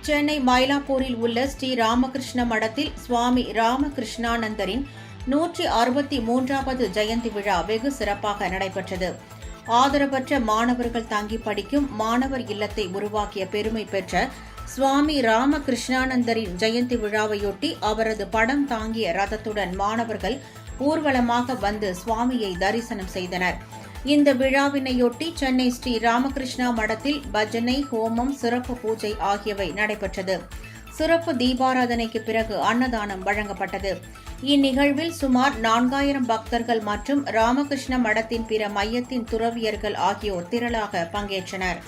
சென்னை மயிலாப்பூரில் உள்ள ஸ்ரீ ராமகிருஷ்ண மடத்தில் சுவாமி ராமகிருஷ்ணானந்தரின் 163வது ஜெயந்தி விழா வெகு சிறப்பாக நடைபெற்றது. ஆதரவற்ற மாணவர்கள் தங்கி படிக்கும் மாணவர் இல்லத்தை உருவாக்கிய பெருமை பெற்ற சுவாமி ராமகிருஷ்ணானந்தரின் ஜெயந்தி விழாவையொட்டி அவரது படம் தாங்கிய ரதத்துடன் மாணவர்கள் ஊர்வலமாக வந்து சுவாமியை தரிசனம் செய்தனர். இந்த விழாவினையொட்டி சென்னை ஸ்ரீ ராமகிருஷ்ணா மடத்தில் பஜனை, ஹோமம், சிறப்பு பூஜை ஆகியவை நடைபெற்றது. சிறப்பு தீபாராதனைக்கு பிறகு அன்னதானம் வழங்கப்பட்டது. இந்நிகழ்வில் சுமார் 4000 பக்தர்கள் மற்றும் ராமகிருஷ்ண மடத்தின் பிற மையத்தின் துறவியர்கள் ஆகியோர் திரளாக பங்கேற்றனர்.